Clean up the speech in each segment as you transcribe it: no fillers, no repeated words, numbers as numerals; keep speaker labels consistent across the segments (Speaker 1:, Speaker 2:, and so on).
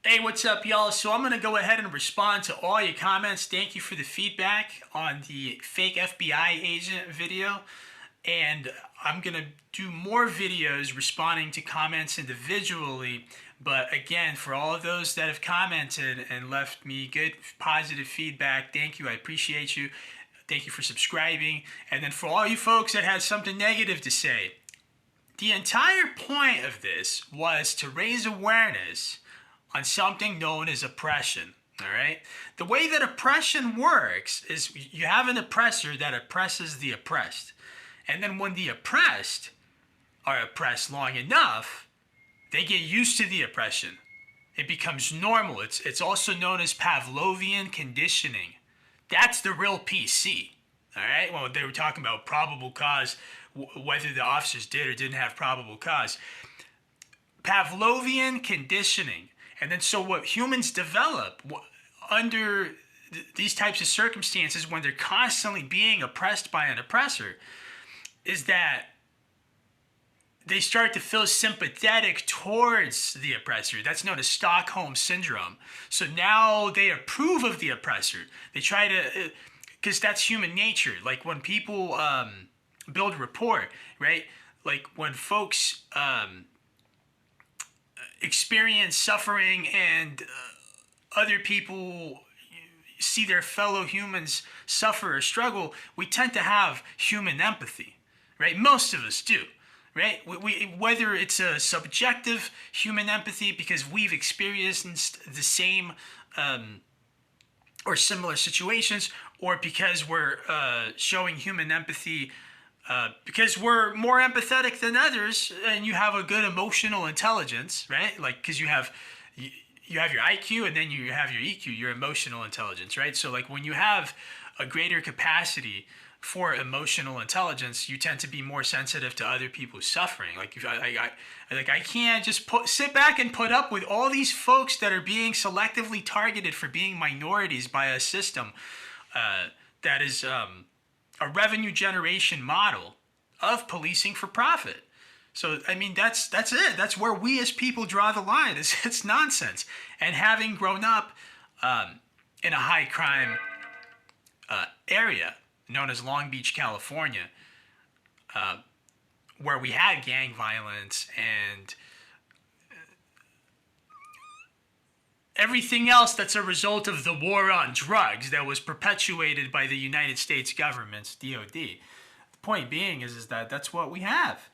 Speaker 1: Hey, what's up, y'all? So I'm going to go ahead and respond to all your comments. Thank you for the feedback on the fake FBI agent video. And I'm going to do more videos responding to comments individually. But again, for all of those that have commented and left me good, positive feedback, thank you. I appreciate you. Thank you for subscribing. And then for all you folks that had something negative to say, the entire point of this was to raise awareness on something known as oppression. All right. The way that oppression works is you have an oppressor that oppresses the oppressed. And then when the oppressed are oppressed long enough, they get used to the oppression. It becomes normal. It's also known as Pavlovian conditioning. That's the real PC. All right. Well, they were talking about probable cause, whether the officers did or didn't have probable cause. Pavlovian conditioning. And then so what humans develop under these types of circumstances when they're constantly being oppressed by an oppressor is that they start to feel sympathetic towards the oppressor. That's known as Stockholm Syndrome. So now they approve of the oppressor. They try to, because that's human nature. Like when people build rapport, right? Like when folks experience suffering and other people see their fellow humans suffer or struggle, we tend to have human empathy, right? Most of us do, right? Whether it's a subjective human empathy because we've experienced the same or similar situations, or because we're showing human empathy because we're more empathetic than others, and you have a good emotional intelligence, right? Like, because you have your IQ and then you have your EQ, your emotional intelligence, right? So, like, when you have a greater capacity for emotional intelligence, you tend to be more sensitive to other people's suffering. Like, I can't just sit back and put up with all these folks that are being selectively targeted for being minorities by a system that is a revenue generation model of policing for profit. So, I mean, that's it. That's where we as people draw the line. It's nonsense. And having grown up in a high crime area known as Long Beach, California, where we had gang violence and everything else that's a result of the war on drugs that was perpetuated by the United States government's DOD. The point being is that that's what we have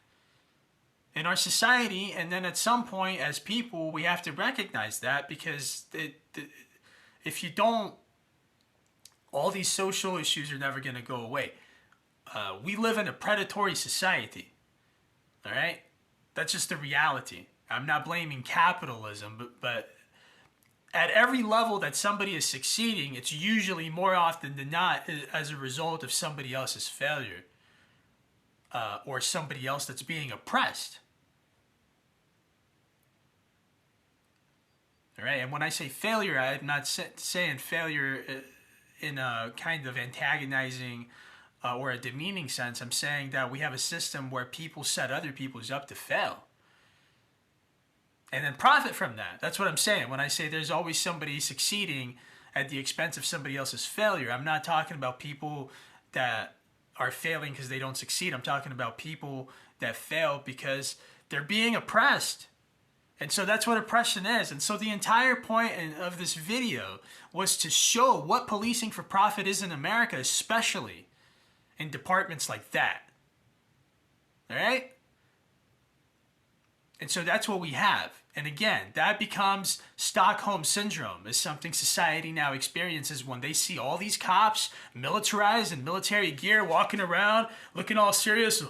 Speaker 1: in our society, and then at some point as people we have to recognize that, because if you don't, all these social issues are never going to go away. We live in a predatory society, all right? That's just the reality. I'm not blaming capitalism, but at every level that somebody is succeeding, it's usually more often than not as a result of somebody else's failure or somebody else that's being oppressed. All right, and when I say failure, I'm not saying failure in a kind of antagonizing or a demeaning sense. I'm saying that we have a system where people set other people's up to fail and then profit from that. That's what I'm saying. When I say there's always somebody succeeding at the expense of somebody else's failure, I'm not talking about people that are failing because they don't succeed. I'm talking about people that fail because they're being oppressed. And so that's what oppression is. And so the entire point of this video was to show what policing for profit is in America, especially in departments like that. All right? And so that's what we have. And again, that becomes Stockholm Syndrome, is something society now experiences when they see all these cops, militarized in military gear, walking around, looking all serious.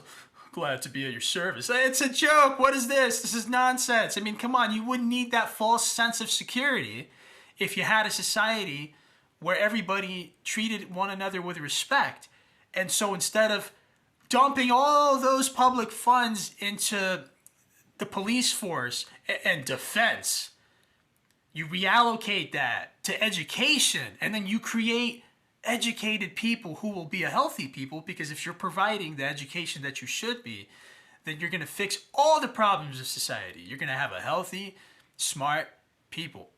Speaker 1: Glad to be at your service. It's a joke. What is this? This is nonsense. I mean, come on. You wouldn't need that false sense of security if you had a society where everybody treated one another with respect. And so instead of dumping all those public funds into the police force and defense, you reallocate that to education, and then you create educated people who will be a healthy people, because if you're providing the education that you should be, then you're going to fix all the problems of society. You're going to have a healthy, smart people.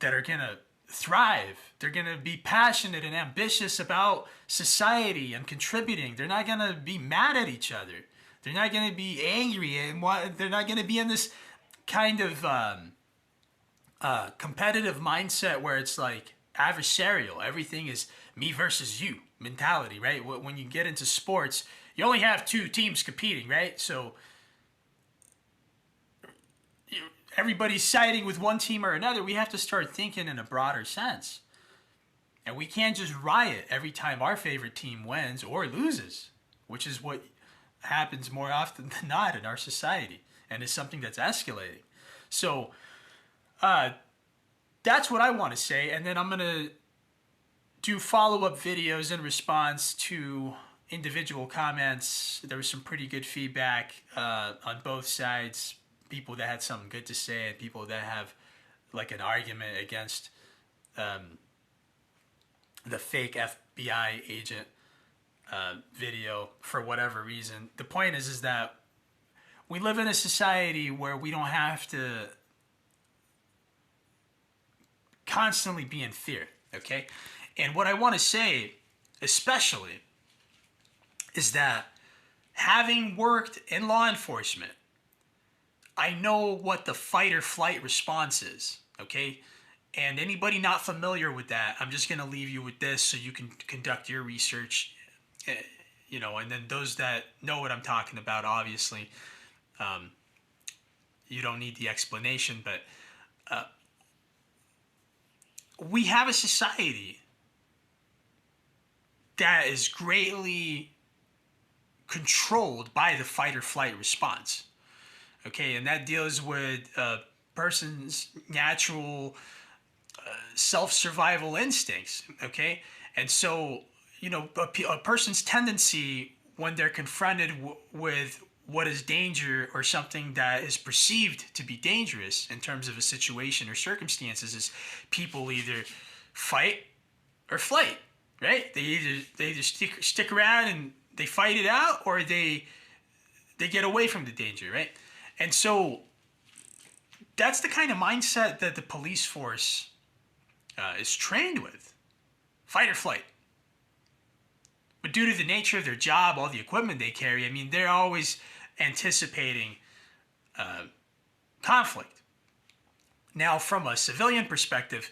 Speaker 1: that are going to thrive. They're going to be passionate and ambitious about society and contributing. They're not going to be mad at each other. They're not going to be angry, and they're not going to be in this kind of competitive mindset where it's like adversarial. Everything is me versus you mentality, right? When you get into sports, you only have two teams competing, right? So everybody's siding with one team or another. We have to start thinking in a broader sense. And we can't just riot every time our favorite team wins or loses, which is what happens more often than not in our society, and is something that's escalating. So that's what I want to say, and then I'm going to do follow-up videos in response to individual comments. There was some pretty good feedback on both sides. People that had something good to say and people that have like an argument against the fake FBI agent video for whatever reason. The point is that we live in a society where we don't have to constantly be in fear, okay? And what I want to say especially is that having worked in law enforcement, I know what the fight or flight response is, okay? And anybody not familiar with that, I'm just going to leave you with this so you can conduct your research, you know, and then those that know what I'm talking about, obviously, you don't need the explanation, but we have a society that is greatly controlled by the fight or flight response. Okay, and that deals with a person's natural self-survival instincts, okay? And so, you know, a person's tendency when they're confronted with what is danger or something that is perceived to be dangerous in terms of a situation or circumstances is people either fight or flight, right? They either stick around and they fight it out, or they get away from the danger, right? And so that's the kind of mindset that the police force is trained with, fight or flight. But due to the nature of their job, all the equipment they carry, I mean, they're always anticipating conflict. Now, from a civilian perspective,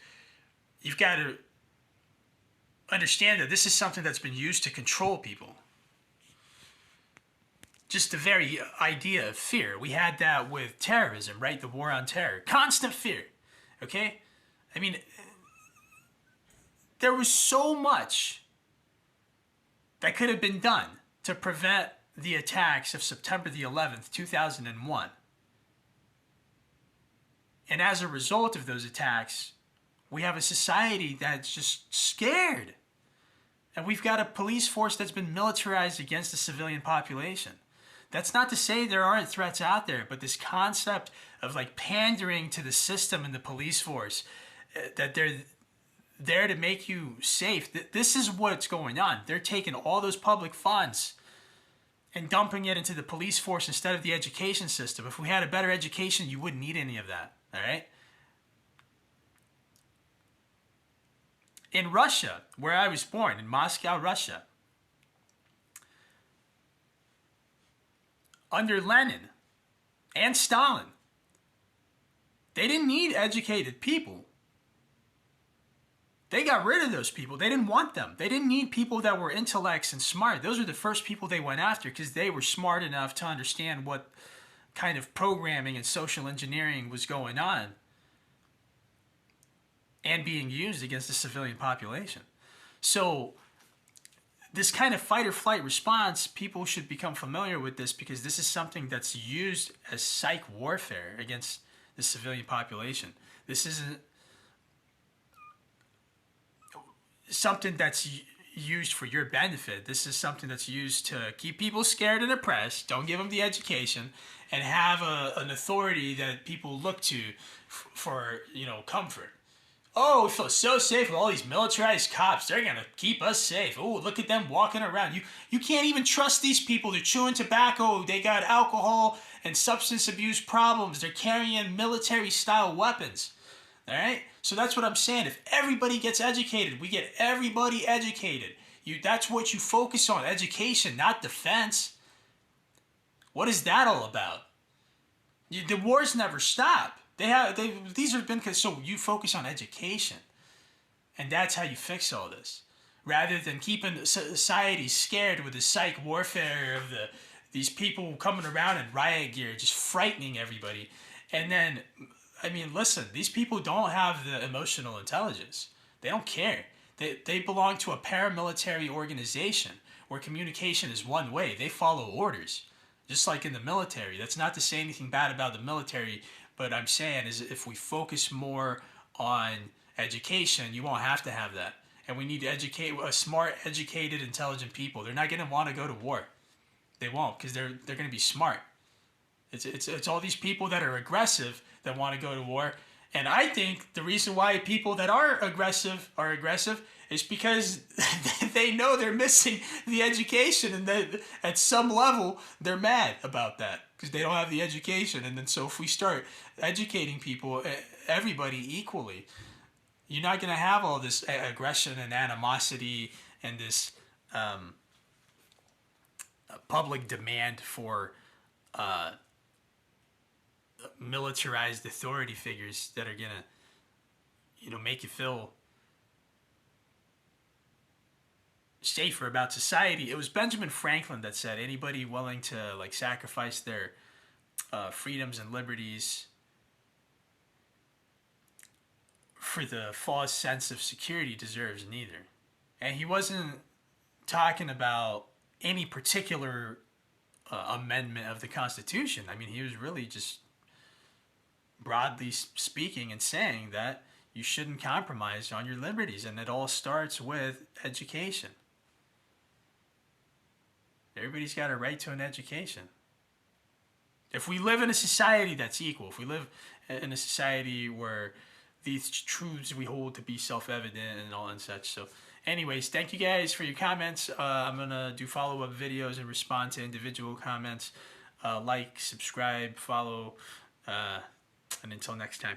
Speaker 1: you've got to understand that this is something that's been used to control people. Just the very idea of fear. We had that with terrorism, right? The war on terror. Constant fear, okay? I mean, there was so much that could have been done to prevent the attacks of September the 11th, 2001. And as a result of those attacks, we have a society that's just scared. And we've got a police force that's been militarized against the civilian population. That's not to say there aren't threats out there, but this concept of like pandering to the system and the police force, that they're there to make you safe. This is what's going on. They're taking all those public funds and dumping it into the police force instead of the education system. If we had a better education, you wouldn't need any of that, all right? In Russia, where I was born, in Moscow, Russia, under Lenin and Stalin, they didn't need educated people. They got rid of those people. They didn't want them. They didn't need people that were intellects and smart. Those were the first people they went after because they were smart enough to understand what kind of programming and social engineering was going on and being used against the civilian population. So this kind of fight or flight response, people should become familiar with this because this is something that's used as psych warfare against the civilian population. This isn't something that's used for your benefit. This is something that's used to keep people scared and oppressed, don't give them the education, and have an authority that people look to for, you know, comfort. Oh, we feel so safe with all these militarized cops. They're going to keep us safe. Oh, look at them walking around. You can't even trust these people. They're chewing tobacco. They got alcohol and substance abuse problems. They're carrying military-style weapons. All right? So that's what I'm saying. If everybody gets educated, we get everybody educated. That's what you focus on, education, not defense. What is that all about? The wars never stop. These have been, so you focus on education. And that's how you fix all this. Rather than keeping society scared with the psych warfare of these people coming around in riot gear, just frightening everybody. And then, I mean, listen, these people don't have the emotional intelligence. They don't care. They belong to a paramilitary organization where communication is one way. They follow orders, just like in the military. That's not to say anything bad about the military, but I'm saying is if we focus more on education, you won't have to have that. And we need to educate smart, educated, intelligent people. They're not going to want to go to war. They won't, because they're going to be smart. It's all these people that are aggressive that want to go to war. And I think the reason why people that are aggressive is because they know they're missing the education, and that at some level they're mad about that because they don't have the education. And then so if we start educating people, everybody equally, you're not going to have all this aggression and animosity and this public demand for militarized authority figures that are going to, make you feel safer about society. It was Benjamin Franklin that said anybody willing to sacrifice their freedoms and liberties for the false sense of security deserves neither. And he wasn't talking about any particular amendment of the Constitution. I mean, he was really just broadly speaking and saying that you shouldn't compromise on your liberties, and it all starts with education. Everybody's got a right to an education. If we live in a society that's equal, if we live in a society where these truths we hold to be self-evident and all and such. So anyways, thank you guys for your comments. I'm going to do follow-up videos and respond to individual comments. Like, subscribe, follow, and until next time.